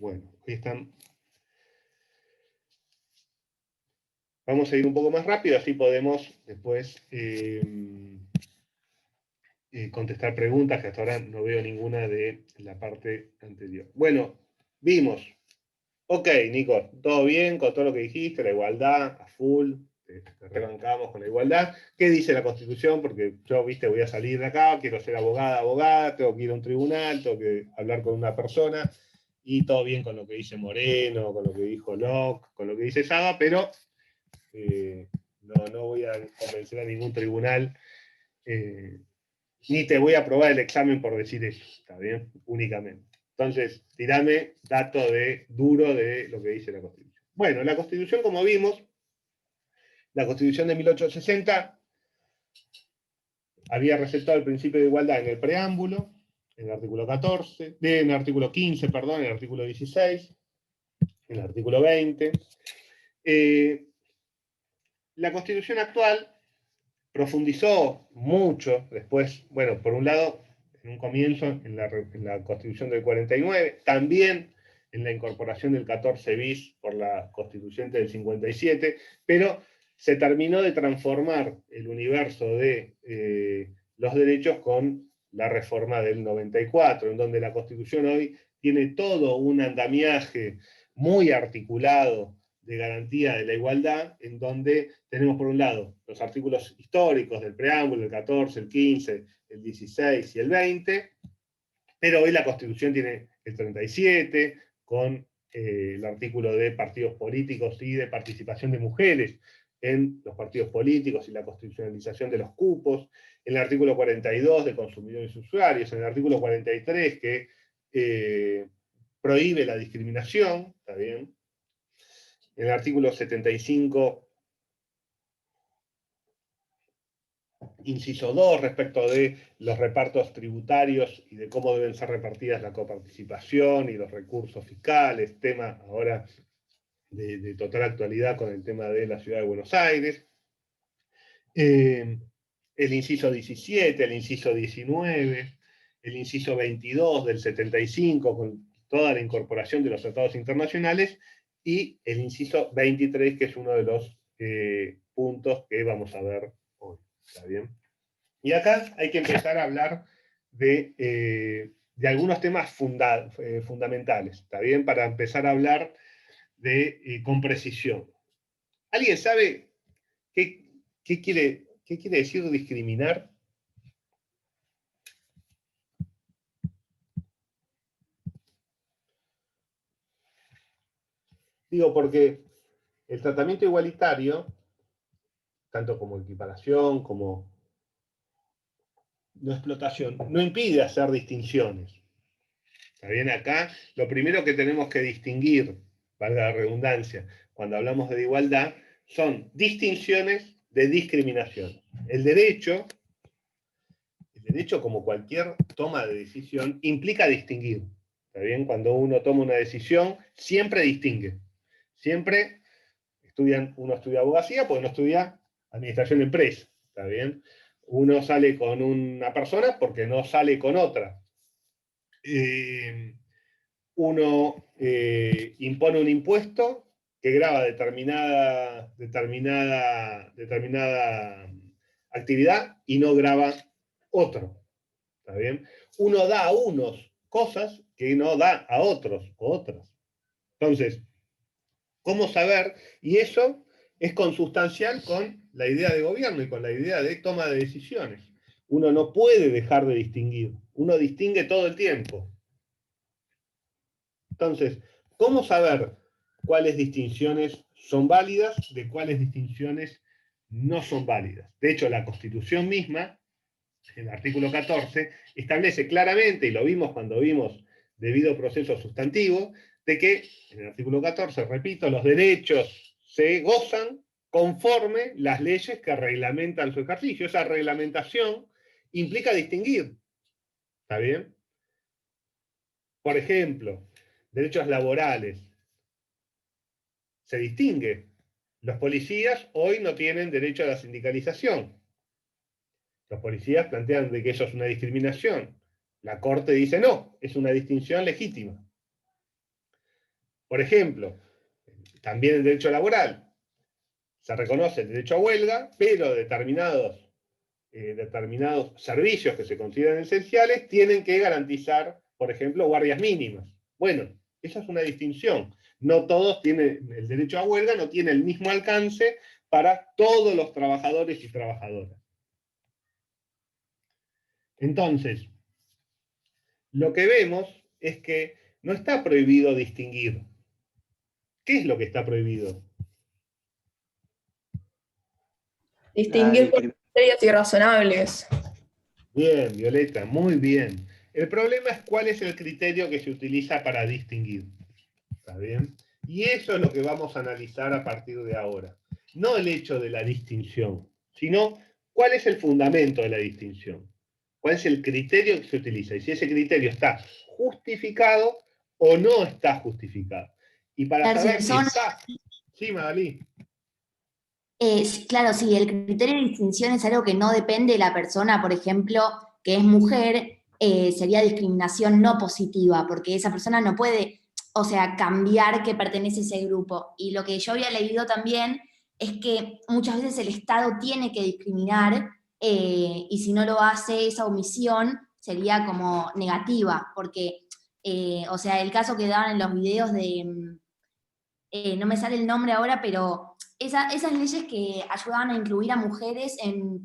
Bueno, hoy están. Vamos a ir un poco más rápido, así podemos después contestar preguntas, que hasta ahora no veo ninguna de la parte anterior. Bueno, vimos. Ok, Nico, todo bien con todo lo que dijiste, la igualdad, a full, te rebancamos con la igualdad. ¿Qué dice la Constitución? Porque yo, viste, voy a salir de acá, quiero ser abogada, tengo que ir a un tribunal, tengo que hablar con una persona, y todo bien con lo que dice Moreno, con lo que dijo Locke, con lo que dice Saba, pero no voy a convencer a ningún tribunal, ni te voy a aprobar el examen por decir eso, ¿está bien? Únicamente. Entonces, tirame dato duro de lo que dice la Constitución. Bueno, la Constitución, como vimos, la Constitución de 1860 había resaltado el principio de igualdad en el preámbulo, en el artículo 14, en el artículo 15, perdón, en el artículo 16, en el artículo 20. La Constitución actual profundizó mucho después, bueno, por un lado, en un comienzo, en la Constitución del 49, también en la incorporación del 14 bis por la Constituyente del 57, pero se terminó de transformar el universo de los derechos con la reforma del 94, en donde la Constitución hoy tiene todo un andamiaje muy articulado de garantía de la igualdad, en donde tenemos por un lado los artículos históricos del preámbulo, el 14, el 15, el 16 y el 20, pero hoy la Constitución tiene el 37, con el artículo de partidos políticos y de participación de mujeres en los partidos políticos y la constitucionalización de los cupos, en el artículo 42 de consumidores y usuarios, en el artículo 43 que prohíbe la discriminación, ¿está bien? En el artículo 75, inciso 2, respecto de los repartos tributarios y de cómo deben ser repartidas la coparticipación y los recursos fiscales, tema ahora de total actualidad con el tema de la ciudad de Buenos Aires. El inciso 17, el inciso 19, el inciso 22 del 75, con toda la incorporación de los tratados internacionales, y el inciso 23, que es uno de los puntos que vamos a ver hoy. ¿Está bien? Y acá hay que empezar a hablar de algunos temas fundamentales, ¿está bien? Para empezar a hablar con precisión. ¿Alguien sabe qué quiere decir discriminar? Digo, porque el tratamiento igualitario, tanto como equiparación, como no explotación, no impide hacer distinciones. ¿Está bien? Acá lo primero que tenemos que distinguir, valga la redundancia, cuando hablamos de igualdad, son distinciones de discriminación. El derecho, como cualquier toma de decisión, implica distinguir. ¿Está bien? Cuando uno toma una decisión, siempre distingue. Siempre uno estudia abogacía, porque uno estudia administración de empresa. ¿Está bien? Uno sale con una persona porque no sale con otra. Uno impone un impuesto que grava determinada actividad y no grava otro. ¿Está bien? Uno da a unos cosas que no da a otros o otras. Entonces, ¿cómo saber? Y eso es consustancial con la idea de gobierno y con la idea de toma de decisiones. Uno no puede dejar de distinguir. Uno distingue todo el tiempo. Entonces, ¿cómo saber cuáles distinciones son válidas de cuáles distinciones no son válidas? De hecho, la Constitución misma, el artículo 14, establece claramente, y lo vimos cuando vimos debido proceso sustantivo, de que en el artículo 14, repito, los derechos se gozan conforme las leyes que reglamentan su ejercicio. Esa reglamentación implica distinguir. ¿Está bien? Por ejemplo, derechos laborales. Se distingue. Los policías hoy no tienen derecho a la sindicalización. Los policías plantean de que eso es una discriminación. La Corte dice no, es una distinción legítima. Por ejemplo, también el derecho laboral. Se reconoce el derecho a huelga, pero determinados servicios que se consideran esenciales tienen que garantizar, por ejemplo, guardias mínimas. Bueno, esa es una distinción. No todos tienen el derecho a huelga, no tiene el mismo alcance para todos los trabajadores y trabajadoras. Entonces, lo que vemos es que no está prohibido distinguir. ¿Qué es lo que está prohibido? Distinguir por criterios irrazonables. Bien, Violeta, muy bien. El problema es cuál es el criterio que se utiliza para distinguir. ¿Está bien? Y eso es lo que vamos a analizar a partir de ahora. No el hecho de la distinción, sino cuál es el fundamento de la distinción. ¿Cuál es el criterio que se utiliza? Y si ese criterio está justificado o no está justificado. Y para saber si está... Sí, Magalí. Claro, sí, el criterio de distinción es algo que no depende de la persona, por ejemplo, que es mujer, sería discriminación no positiva, porque esa persona no puede, o sea, cambiar que pertenece a ese grupo. Y lo que yo había leído también es que muchas veces el Estado tiene que discriminar, y si no lo hace, esa omisión sería como negativa, porque, o sea, el caso que daban en los videos de, no me sale el nombre ahora, pero esas leyes que ayudaban a incluir a mujeres en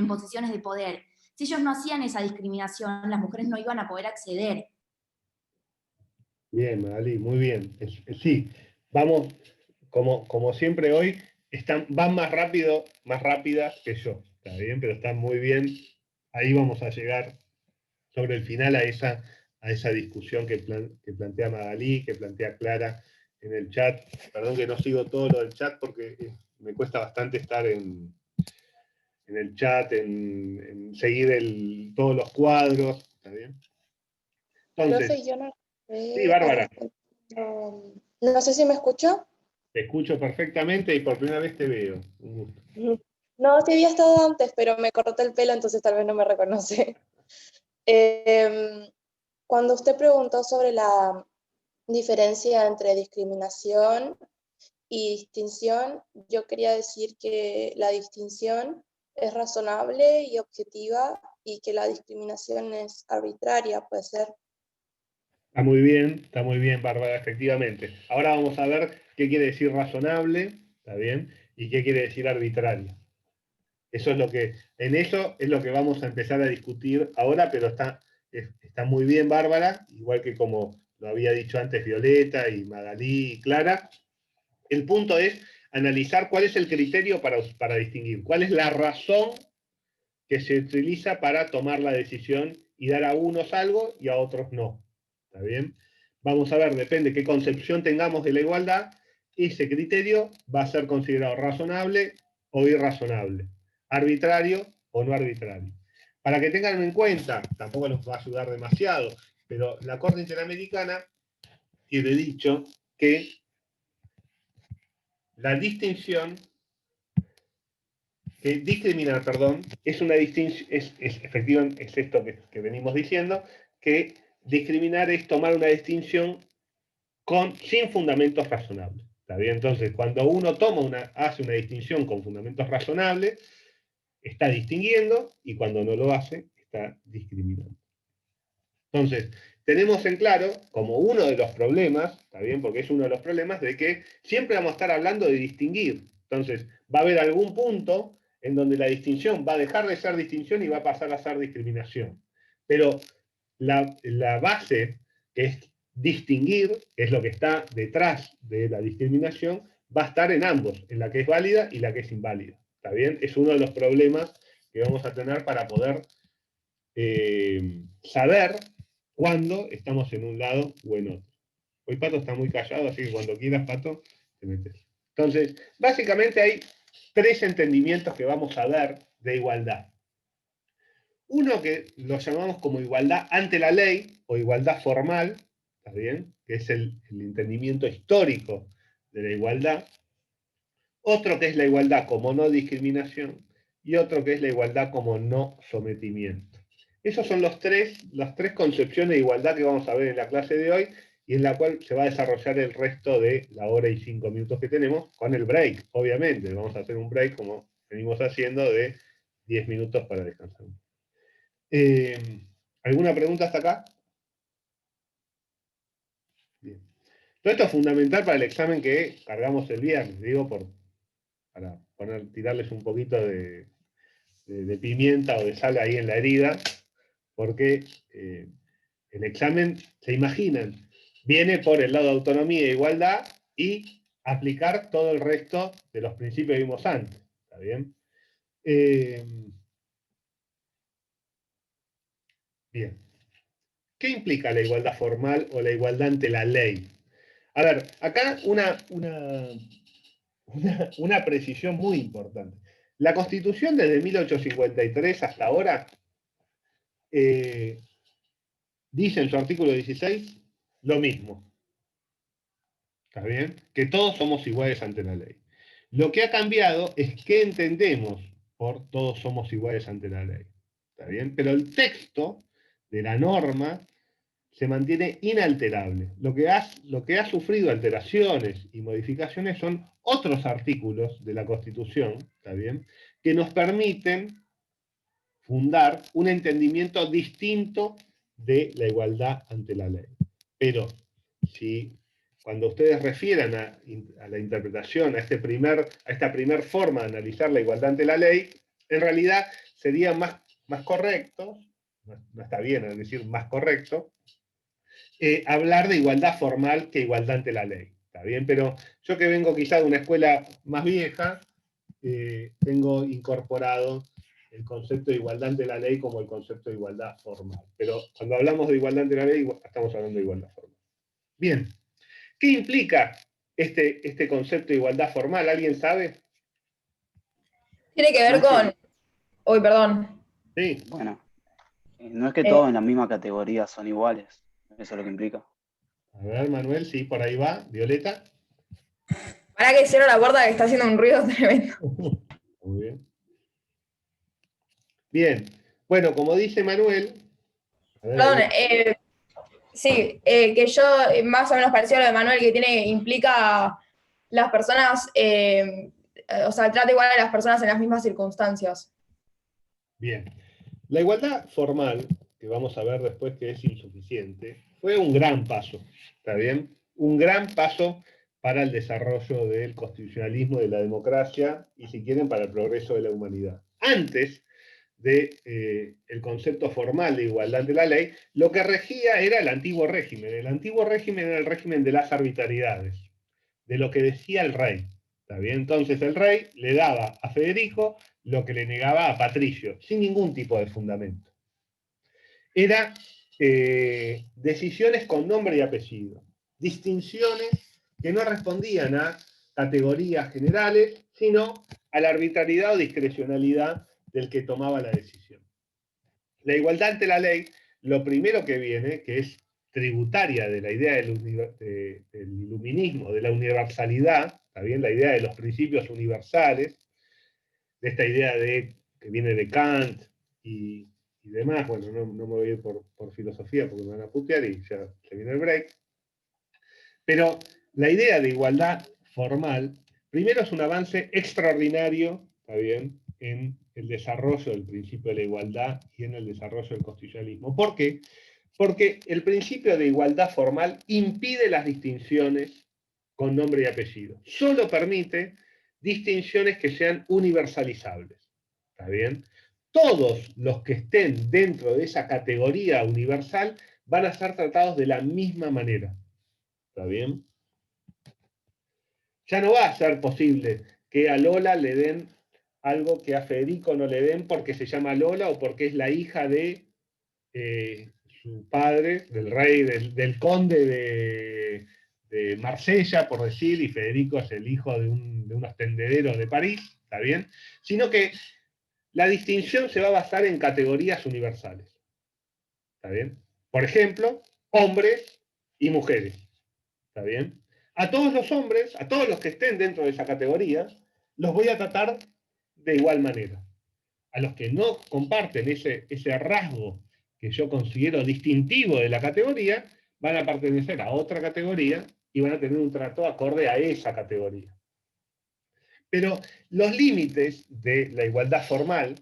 posiciones de poder. Si ellos no hacían esa discriminación, las mujeres no iban a poder acceder. Bien, Magalí, muy bien. Sí, vamos, como siempre hoy, van más rápido, más rápidas que yo. Está bien, pero están muy bien. Ahí vamos a llegar sobre el final a esa discusión que plantea Magalí, que plantea Clara en el chat. Perdón que no sigo todo lo del chat porque me cuesta bastante estar en el chat, en seguir todos los cuadros. ¿Está bien? Entonces, Profe, yo no sí, sé, Bárbara, no sé si me escuchó. te escucho perfectamente y por primera vez te veo. Un gusto. No, sí había estado antes, pero me corté el pelo, entonces tal vez no me reconoce. Cuando usted preguntó sobre la diferencia entre discriminación y distinción, yo quería decir que la distinción es razonable y objetiva y que la discriminación es arbitraria, puede ser. Está muy bien, Bárbara, efectivamente. Ahora vamos a ver qué quiere decir razonable, ¿está bien? Y qué quiere decir arbitrario. En eso es lo que vamos a empezar a discutir ahora, pero está muy bien, Bárbara, igual que como lo había dicho antes Violeta y Magalí y Clara. El punto es analizar cuál es el criterio para distinguir, cuál es la razón que se utiliza para tomar la decisión y dar a unos algo y a otros no. ¿Está bien? Vamos a ver, depende qué concepción tengamos de la igualdad, ese criterio va a ser considerado razonable o irrazonable, arbitrario o no arbitrario. Para que tengan en cuenta, tampoco nos va a ayudar demasiado, pero la Corte Interamericana tiene dicho que la distinción, que discriminar, perdón, es una distinción, efectivamente, es esto que venimos diciendo, que discriminar es tomar una distinción sin fundamentos razonables. ¿Está bien? Entonces, cuando uno hace una distinción con fundamentos razonables, está distinguiendo, y cuando no lo hace, está discriminando. Entonces, tenemos en claro, como uno de los problemas, ¿está bien? Porque es uno de los problemas, de que siempre vamos a estar hablando de distinguir. Entonces, va a haber algún punto en donde la distinción va a dejar de ser distinción y va a pasar a ser discriminación. Pero la base, que es distinguir, que es lo que está detrás de la discriminación, va a estar en ambos, en la que es válida y la que es inválida. ¿Está bien? Es uno de los problemas que vamos a tener para poder saber cuándo estamos en un lado o en otro. Hoy Pato está muy callado, así que cuando quieras, Pato, te metes. Entonces, básicamente hay tres entendimientos que vamos a ver de igualdad. Uno que lo llamamos como igualdad ante la ley o igualdad formal, ¿está bien? Que es el entendimiento histórico de la igualdad. Otro que es la igualdad como no discriminación y otro que es la igualdad como no sometimiento. Esas son las tres concepciones de igualdad que vamos a ver en la clase de hoy y en la cual se va a desarrollar el resto de la hora y 5 minutos que tenemos, con el break, obviamente. Vamos a hacer un break como venimos haciendo de 10 minutos para descansar. ¿Alguna pregunta hasta acá? Bien. Todo esto es fundamental para el examen que cargamos el viernes, digo, para tirarles un poquito de pimienta o de sal ahí en la herida, porque el examen, se imaginan, viene por el lado de autonomía e igualdad y aplicar todo el resto de los principios que vimos antes. ¿Está bien? Bien. ¿Qué implica la igualdad formal o la igualdad ante la ley? A ver, acá una precisión muy importante. La Constitución desde 1853 hasta ahora dice en su artículo 16 lo mismo. ¿Está bien? Que todos somos iguales ante la ley. Lo que ha cambiado es qué entendemos por todos somos iguales ante la ley. ¿Está bien? Pero el texto de la norma se mantiene inalterable. Lo que ha sufrido alteraciones y modificaciones son otros artículos de la Constitución, ¿está bien?, que nos permiten fundar un entendimiento distinto de la igualdad ante la ley. Pero si cuando ustedes refieran a la interpretación, a esta primer forma de analizar la igualdad ante la ley, en realidad sería más correcto, no está bien decir más correcto, hablar de igualdad formal que igualdad ante la ley. ¿Está bien? Pero yo que vengo quizá de una escuela más vieja, tengo incorporado el concepto de igualdad ante la ley como el concepto de igualdad formal. Pero cuando hablamos de igualdad ante la ley, estamos hablando de igualdad formal. Bien. ¿Qué implica este concepto de igualdad formal? ¿Alguien sabe? Tiene que ver con... Uy, perdón. Sí. Bueno, no es que todos en la misma categoría son iguales. Eso es lo que implica. A ver, Manuel, sí, por ahí va. Violeta. Para que cierro la puerta que está haciendo un ruido tremendo. Muy bien. Bien. Bueno, como dice Manuel... Perdón, sí, que yo más o menos parecido a lo de Manuel, que implica las personas, o sea, trata igual a las personas en las mismas circunstancias. Bien. La igualdad formal, que vamos a ver después que es insuficiente, fue un gran paso, ¿está bien? Un gran paso para el desarrollo del constitucionalismo, de la democracia, y si quieren, para el progreso de la humanidad. Antes del concepto formal de igualdad de la ley, lo que regía era el antiguo régimen. El antiguo régimen era el régimen de las arbitrariedades, de lo que decía el rey. ¿Está bien? Entonces el rey le daba a Federico lo que le negaba a Patricio, sin ningún tipo de fundamento. Era decisiones con nombre y apellido, distinciones que no respondían a categorías generales, sino a la arbitrariedad o discrecionalidad del que tomaba la decisión. La igualdad ante la ley, lo primero que viene, que es tributaria de la idea del iluminismo, de la universalidad, ¿está bien? La idea de los principios universales, de esta idea que viene de Kant y demás. Bueno, no me voy a ir por filosofía porque me van a putear y ya se viene el break. Pero la idea de igualdad formal, primero es un avance extraordinario, ¿está bien?, en el desarrollo del principio de la igualdad y en el desarrollo del constitucionalismo. ¿Por qué? Porque el principio de igualdad formal impide las distinciones con nombre y apellido. Solo permite distinciones que sean universalizables. ¿Está bien? Todos los que estén dentro de esa categoría universal van a ser tratados de la misma manera. ¿Está bien? Ya no va a ser posible que a Lola le den algo que a Federico no le den porque se llama Lola o porque es la hija de su padre, del rey, del conde de Marsella, por decir, y Federico es el hijo de unos tendederos de París, ¿está bien? Sino que la distinción se va a basar en categorías universales. ¿Está bien? Por ejemplo, hombres y mujeres. ¿Está bien? A todos los hombres, a todos los que estén dentro de esa categoría, los voy a tratar de igual manera. A los que no comparten ese rasgo que yo considero distintivo de la categoría, van a pertenecer a otra categoría y van a tener un trato acorde a esa categoría. Pero los límites de la igualdad formal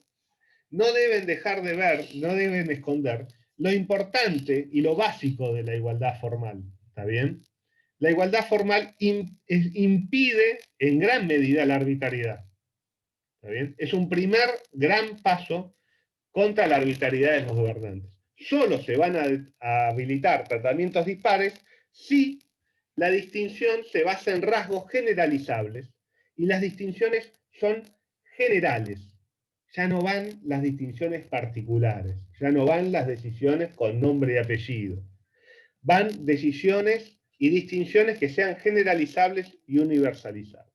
no deben dejar de ver, no deben esconder lo importante y lo básico de la igualdad formal. ¿Está bien? La igualdad formal impide en gran medida la arbitrariedad. ¿Está bien? Es un primer gran paso contra la arbitrariedad de los gobernantes. Solo se van a habilitar tratamientos dispares si la distinción se basa en rasgos generalizables y las distinciones son generales. Ya no van las distinciones particulares, ya no van las decisiones con nombre y apellido. Van decisiones y distinciones que sean generalizables y universalizables.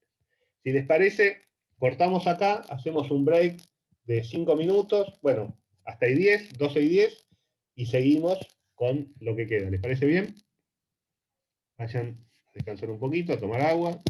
Si les parece, cortamos acá, hacemos un break de 5 minutos, bueno, hasta y 10, 12 y 10, y seguimos con lo que queda. ¿Les parece bien? Vayan a descansar un poquito, a tomar agua.